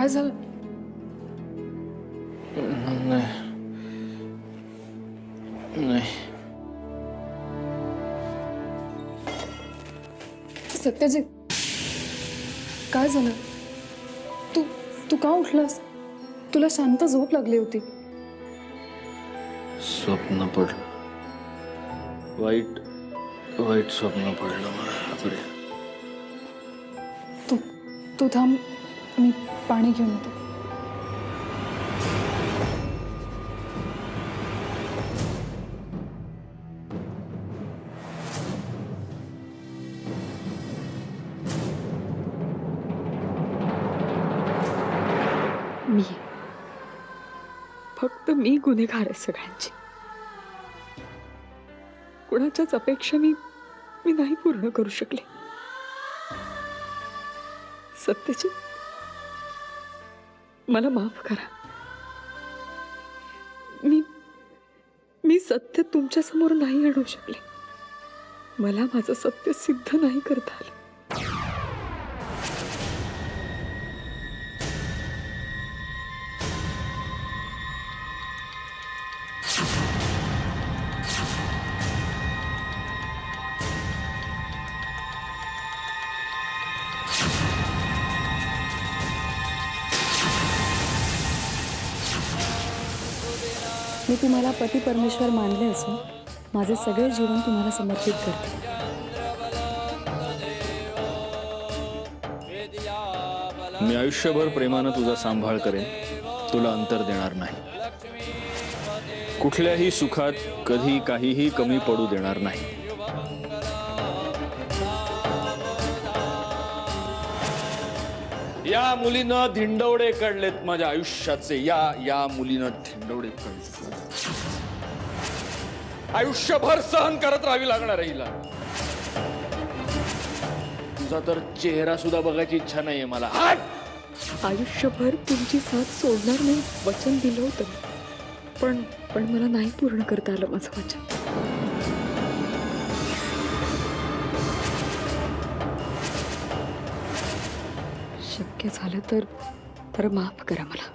काय झालं? नाही नाही सत्यजित, काय झालं? तू तू का उठलास? तुला शांत झोप लागली होती. स्वप्न पडलं, वाईट वाईट स्वप्न पडलं माझ्याकडे. तू तू थांब, मी पाणी घेऊन येते. मी फक्त मी गुन्हेगार आहे सगळ्यांची. कुणाच्याच अपेक्षा मी नाही पूर्ण करू शकले. सत्यची मला माफ करा. मी सत्य तुमच्या समोर नाही आणू शकले. मला माझं सत्य सिद्ध नाही करता आलं. मी तुम्हाला पती परमेश्वर मानले असून माझे सगळे जीवन तुम्हाला समर्पित करते. मी आयुष्यभर प्रेमानं तुझा सांभाळ करेन, तुला अंतर देणार नाही. कुठल्याही सुखात कधी काहीही कमी पडू देणार नाही. या मुलीनं धिंडवडे काढलेत माझ्या आयुष्याचे. या मुलीनं धिंडवडे काढले. आयुष्यभर सहन करत राहावी लागणार आहे हिला. तुझा तर चेहरा सुद्धा बघायची इच्छा नाहीये मला. आयुष्यभर तुमची साथ सोडणार नाही वचन दिलं होतं, पण मला नाही पूर्ण करता आलं माझं वचन. शक्य झालं तर माफ करा मला.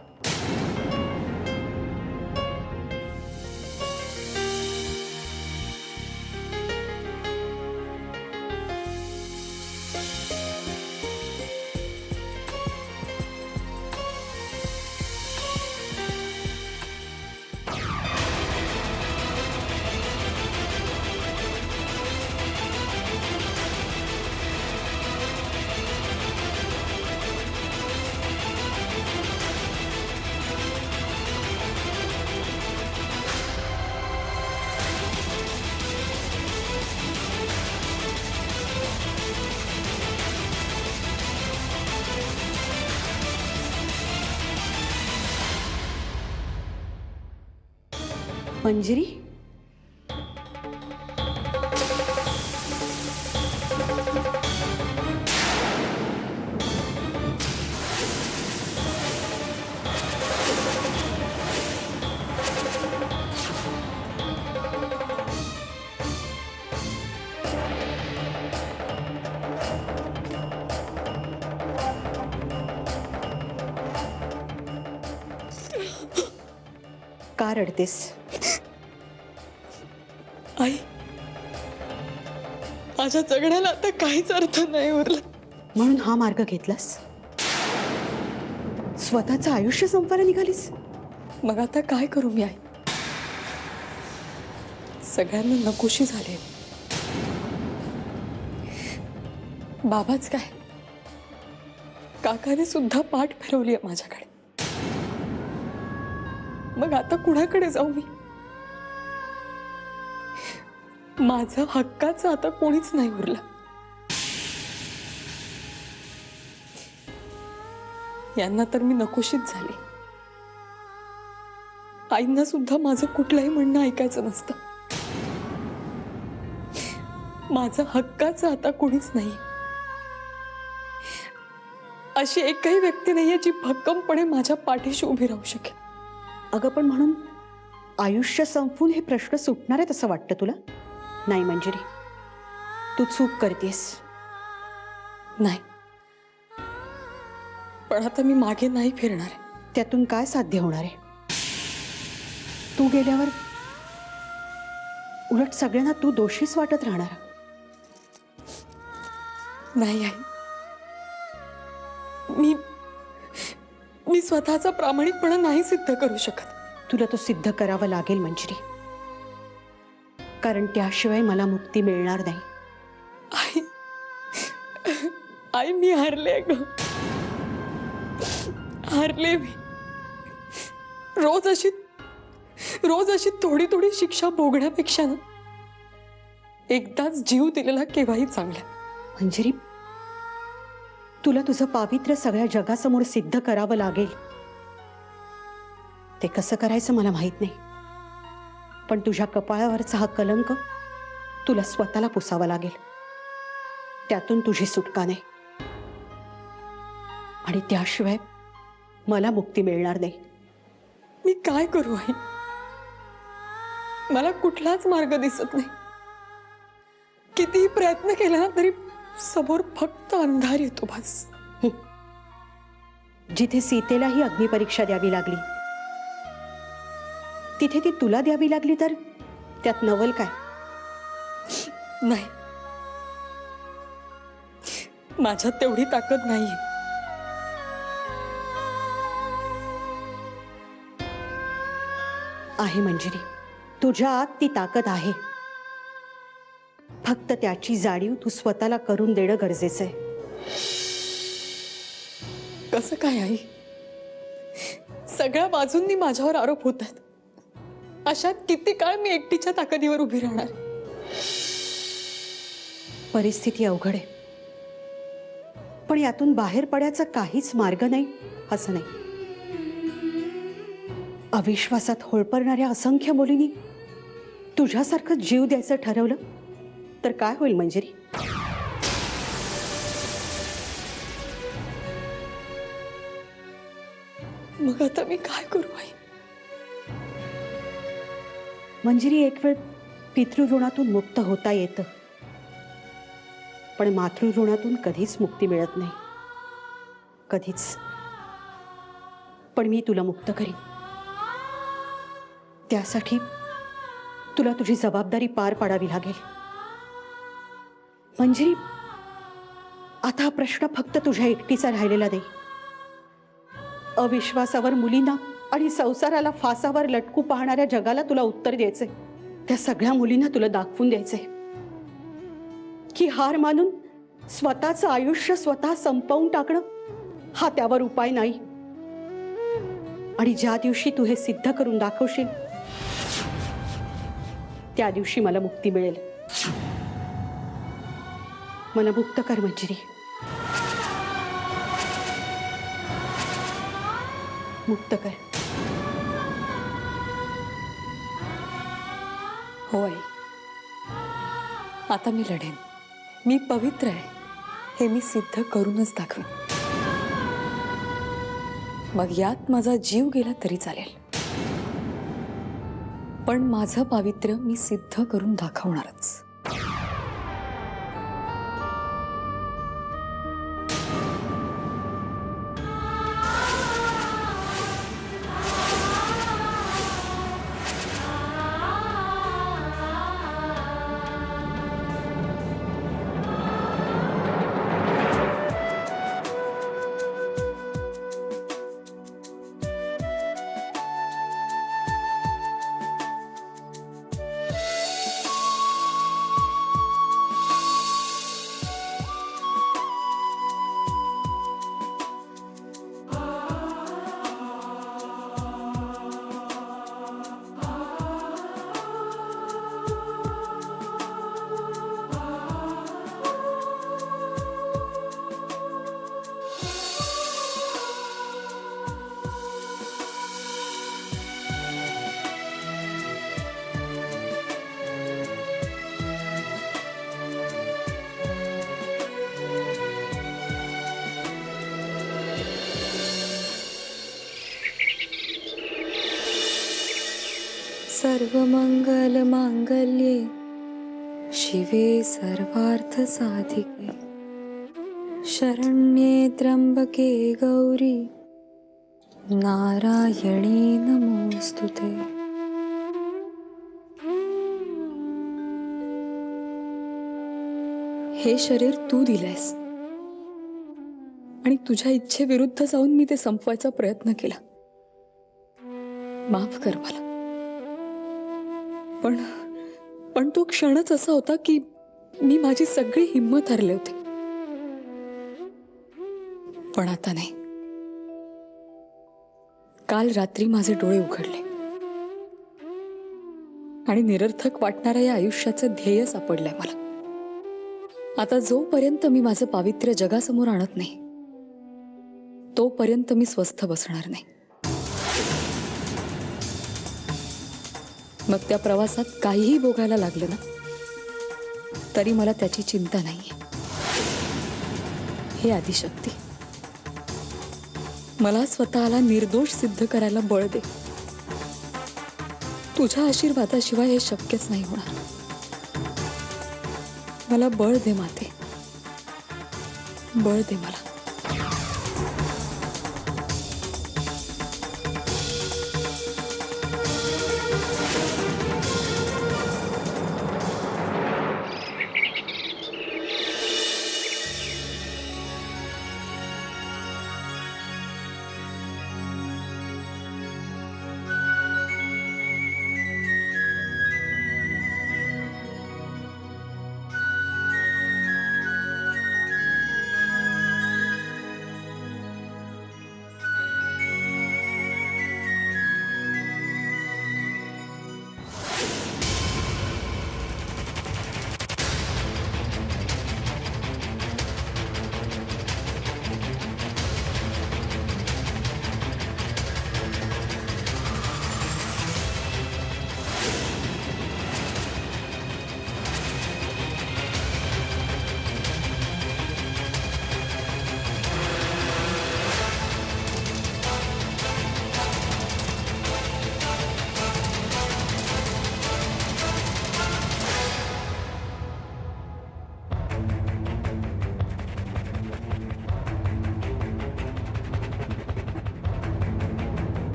मंजिरी, का रडतेस? आई, माझ्या जगण्याला आता काहीच अर्थ नाही उरला. म्हणून हा मार्ग घेतलास? स्वतःचं आयुष्य संपवायला निघालीस? मग आता काय करू मी आई? सगळ्यांना नकोशी झाले. बाबाच काय, काकाने सुद्धा पाठ फिरवली आहे माझ्याकडे. मग आता कुणाकडे जाऊ मी? माझा हक्काचा आता कोणीच नाही उरला. यांना तर मी नकोशीच झाले. आईंना सुद्धा माझं कुठलंही म्हणणं ऐकायचं नसतं. माझा हक्काचा आता कोणीच नाही. अशी एकही व्यक्ती नाहीये जी भक्कमपणे माझ्या पाठीशी उभी राहू शकेल. अगं पण म्हणून आयुष्य संपवून हे प्रश्न सुटणार आहेत असं वाटतं तुला? नाही मंजिरी, तू चूक करतेस. नाही, पण आता मी मागे नाही फिरणार आहे. त्यातून काय साध्य होणार आहे? तू गेल्यावर उलट सगळ्यांना तू दोषीच वाटत राहणार. नाही आई, मी स्वतःचा प्रामाणिकपणा नाही सिद्ध करू शकत. तुला तो सिद्ध करावा लागेल मंजिरी, कारण त्याशिवाय मला मुक्ती मिळणार नाही. आई, आई मी हारले ग, हारले मी. रोज अशी थोडी थोडी शिक्षा भोगण्यापेक्षा ना एकदाच जीव दिलेला केव्हाही चांगला. मंजिरी, तुला तुझं पावित्र्य सगळ्या जगासमोर सिद्ध करावं लागेल. ते कसं करायचं मला माहित नाही, पण तुझ्या कपाळावरचा हा कलंक तुला स्वतःला पुसावा लागेल. त्यातून तुझी सुटका नाही, आणि त्याशिवाय मला मुक्ती मिळणार नाही. मी काय करू आई? मला कुठलाच मार्ग दिसत नाही. कितीही प्रयत्न केला ना तरी समोर फक्त अंधार येतो बस. जिथे सीतेलाही अग्निपरीक्षा द्यावी लागली, तिथे ती तुला द्यावी लागली तर त्यात नवल काय? नाही, माझ्यात तेवढी ताकद नाहीये. आहे मंजिरी, तुझ्या आत ती ताकद आहे. फक्त त्याची जाणीव तू स्वतःला करून देणं गरजेचं आहे. कसं काय आई? सगळ्या बाजूंनी माझ्यावर आरोप होतात. अशात किती काळ मी एकटीच्या ताकदीवर उभी राहणार? परिस्थिती अवघड आहे, पण यातून बाहेर पडायचा काहीच मार्ग नाही असं नाही. अविश्वासात होळपरणाऱ्या असंख्य मुलींनी तुझ्यासारखं जीव द्यायचं ठरवलं तर काय होईल मंजिरी? मग आता मी काय करू आई? मंजिरी, एक वेळ पितृऋणातून मुक्त होता येतं, पण मातृऋणातून कधीच मुक्ती मिळत नाही, कधीच. पण मी तुला मुक्त करीन. त्यासाठी तुला तुझी जबाबदारी पार पाडावी लागेल. मंजिरी, आता हा प्रश्न फक्त तुझ्या एकटीचा राहिलेला नाही. अविश्वासावर मुलींना आणि संसाराला फासावर लटकू पाहणाऱ्या जगाला तुला उत्तर द्यायचंय. त्या सगळ्या मुलींना तुला दाखवून द्यायचंय की हार मानून स्वतःचं आयुष्य स्वतः संपवून टाकणं हा त्यावर उपाय नाही. आणि ज्या दिवशी तू हे सिद्ध करून दाखवशील त्या दिवशी मला मुक्ती मिळेल. मला मुक्त कर मंजिरी, मुक्त कर. हो आई, आता मी लढेन. मी पवित्र आहे हे मी सिद्ध करूनच दाखवेन. मग यात माझा जीव गेला तरी चालेल, पण माझं पावित्र्य मी सिद्ध करून दाखवणारच. सर्वमंगल मांगल्ये शिवे सर्वार्थ साधिके शरण्ये त्र्यंबके गौरी नारायणी नमोस्तुते. हे शरीर तू दिलंयस आणि तुझ्या इच्छेविरुद्ध जाऊन मी ते संपवायचा प्रयत्न केला. माफ कर मला. पण तो क्षणच असा होता की मी माझी सगळी हिंमत हरले होते. पण आता नाही. काल रात्री माझे डोळे उघडले आणि निरर्थक वाटणाऱ्या या आयुष्याचं ध्येय सापडलंय मला. आता जोपर्यंत मी माझं पावित्र्य जगासमोर आणत नाही तोपर्यंत मी स्वस्थ बसणार नाही. मग त्या प्रवासात काहीही भोगायला लागलं ना तरी मला त्याची चिंता नाहीये. हे आदिशक्ती, मला स्वतःला निर्दोष सिद्ध करायला बळ दे. तुझ्या आशीर्वादाशिवाय हे शक्यच नाही होणार. मला बळ दे माते, बळ दे मला.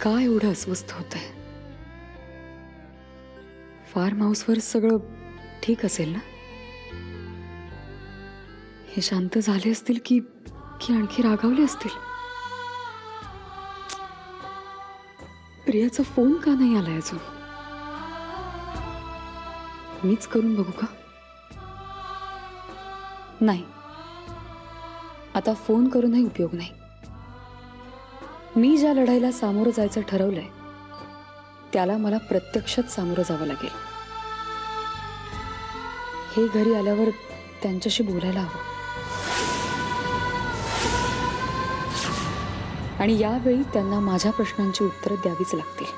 काय एवढं अस्वस्थ होतंय? फार्म हाऊसवर सगळं ठीक असेल ना? हे शांत झाले असतील की आणखी रागावले असतील? प्रियाचा फोन का नाही आलाय अजून? मीच करून बघू का? नाही, आता फोन करूनही उपयोग नाही. मी ज्या लढाईला सामोरं जायचं ठरवलंय त्याला मला प्रत्यक्षात सामोरं जावं लागेल. हे घरी आल्यावर त्यांच्याशी बोलायला हवं. आणि यावेळी त्यांना माझ्या प्रश्नांची उत्तरं द्यावीच लागतील.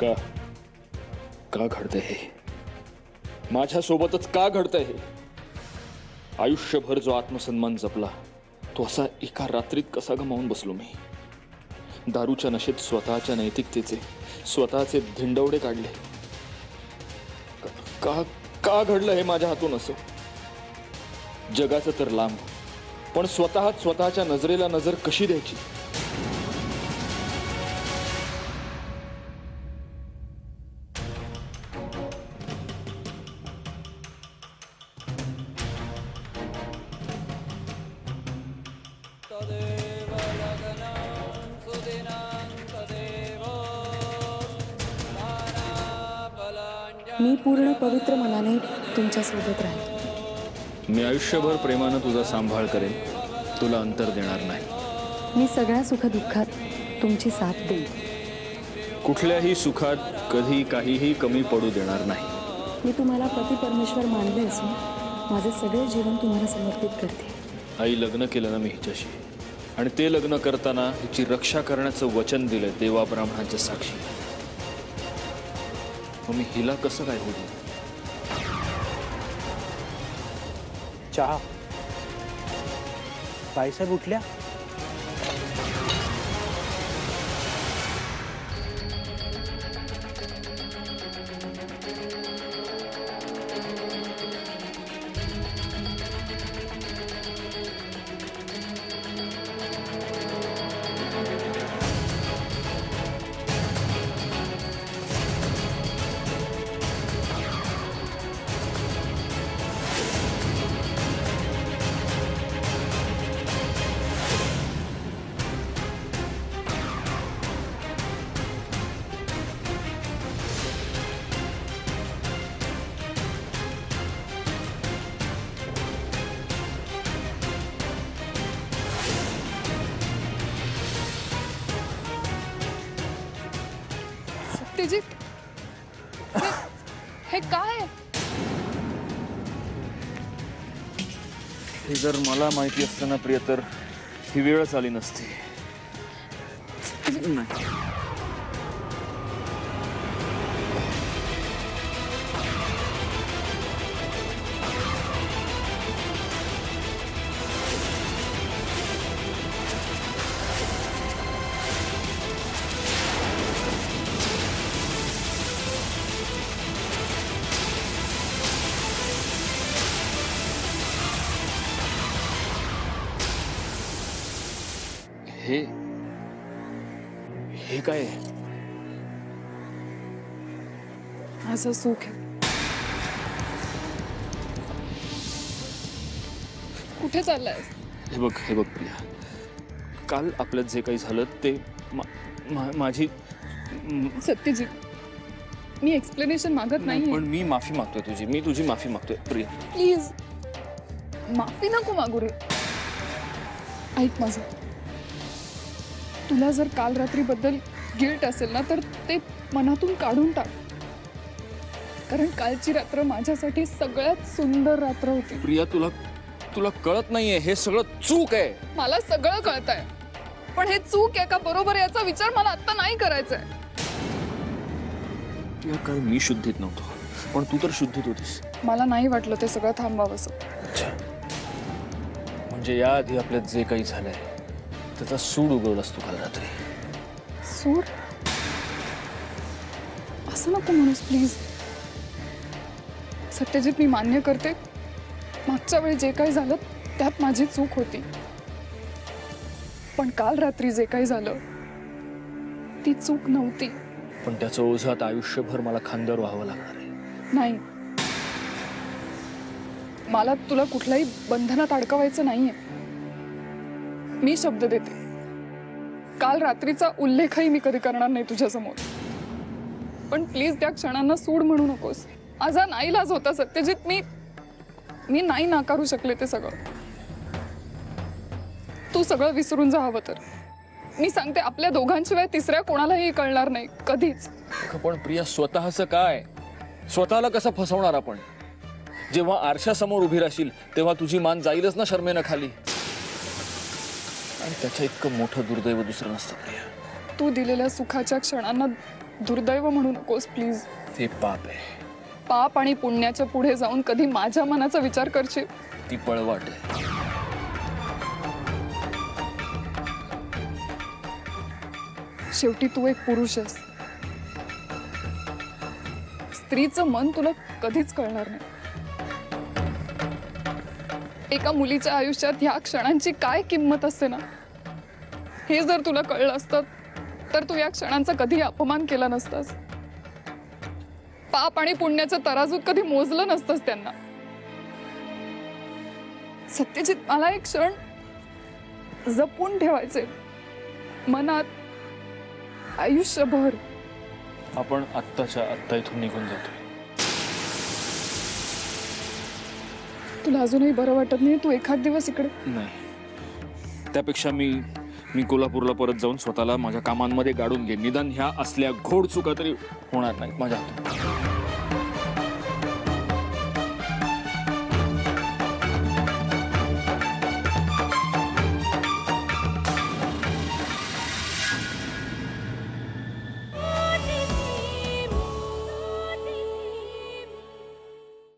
का का घडतंय हे? माझ्यासोबतच का घडतंय हे? आयुष्यभर जो आत्मसन्मान जपला तो असा एका रात्रीत कसा गमावून बसलो मी? दारूच्या नशेत स्वतःच्या नैतिकतेचे स्वतःचे धिंडवडे काढले. का का घडलं हे माझ्या हातून असं? जगाचं तर लांब, पण स्वतःच्या नजरेला नजर कशी द्यायची? मी पूर्ण पवित्र मनाने तुमच्यासोबत राहील. मी आयुष्यभर प्रेमानं तुझा सांभाळ करेन, तुला अंतर देणार नाही. मी सगळ्या सुखदुःखात तुमची साथ देईन. कुठल्याही सुखात कधी काहीही कमी पडू देणार नाही. मी तुम्हाला पती परमेश्वर मानले असून माझे सगळे जीवन तुम्हाला समर्पित करते. आई लग्न केलं ना मी हिच्याशी, आणि ते लग्न करताना हिची रक्षा करण्याचं वचन दिलंय देवा ब्राह्मणाच्या साक्षी. मग मी हिला कसं काय होऊ देऊ? चहा. बाईसाहेब उठल्या? सत्यजित, हे काय? हे जर मला माहिती असतं ना प्रिय, तर ही वेळच आली नसती. नाही. हे काय आहे? माझं सुख आहे. कुठे चाललायस? हे बघ प्रिया, काल आपल्यात जे काही झालं ते माझी सत्यजित, मी एक्सप्लेनेशन मागत नाही. पण मी माफी मागतोय तुझी. मी तुझी माफी मागतोय प्रिया. प्लीज माफी नको मागू रे. ऐक माझं, तुला जर काल रात्री बद्दल गिल्ट असेल ना, तर ते मनातून काढून टाक. कारण कालची रात्र माझ्यासाठी सगळ्यात सुंदर रात्र होती. प्रिया, तुला कळत नाहीये, हे सगळं चूक आहे. मला सगळं कळतंय, पण हे चूक आहे का बरोबर आहे याचा विचार मला आता नाही करायचाय. प्रिया, काल मी शुद्धीत नव्हतो, पण तू तर शुद्धीत होतीस. मला नाही वाटलं ते सगळं थांबावंसं. अच्छा, म्हणजे याआधी आपल्यात जे काही झालंय त्याचा सूड उगवलास तू काल रात्री. सूर? असं नको म्हणूस प्लीज. सत्यजित, मी मान्य करते, मागच्या वेळी जे काही झालं त्यात माझी चूक होती. पण काल रात्री जे काही झालं ती चूक नव्हती. पण त्याचं ओझं आता आयुष्यभर मला खांद्यावर व्हावं लागणार आहे. नाही, मला तुला कुठल्याही बंधनात अडकवायचं नाहीये. मी शब्द देते, काल रात्रीचा उल्लेखही मी कधी करणार नाही तुझ्या समोर. पण प्लीज त्या क्षणांना सूड म्हणू नकोस. माझा नाईलाज होता सत्यजित. मी नाही नाकारू शकले ते सगळं. तू सगळं विसरून जा हवं तर. मी सांगते, आपल्या दोघांशिवाय तिसऱ्या कोणालाही कळणार नाही कधीच. पण प्रिया, स्वतःचं काय? स्वतःला कसं फसवणार आपण? जेव्हा आरशासमोर उभी राहशील तेव्हा तुझी मान जाईलच ना शर्मेनं खाली. आणि त्याच्या इतकं मोठं दुर्दैव दुसरं नसतं प्रिया. तू दिलेल्या सुखाच्या क्षणांना दुर्दैव म्हणू नकोस प्लीज. ते पाप आहे, पाप आणि पुण्याच्या पुढे जाऊन कधी माझ्या मनाचा विचार करशील? ती पळवाट आहे. शेवटी तू एक पुरुष आहेस. स्त्रीचं मन तुला कधीच कळणार नाही. एका मुलीच्या आयुष्यात ह्या क्षणांची काय किंमत असते ना, हे जर तुला कळलं असतं तर तू या क्षणांचा कधी अपमान केला नसतास. पाप आणि पुण्याच्या तराजूत कधी मोजलं नसतंस त्यांना. सत्यजित, मला एक क्षण जपून ठेवायचे मनात आयुष्यभर. आपण आत्ताच्या आत्ता इथून निघून जातो. तुला अजूनही बरं वाटत नाही? तू एखाद दिवस इकडे. नाही, त्यापेक्षा मी कोल्हापूरला परत जाऊन स्वतःला माझ्या कामांमध्ये गाडून घेईन. निदान ह्या असल्या घोड चुका तरी होणार नाहीत माझ्या हातून.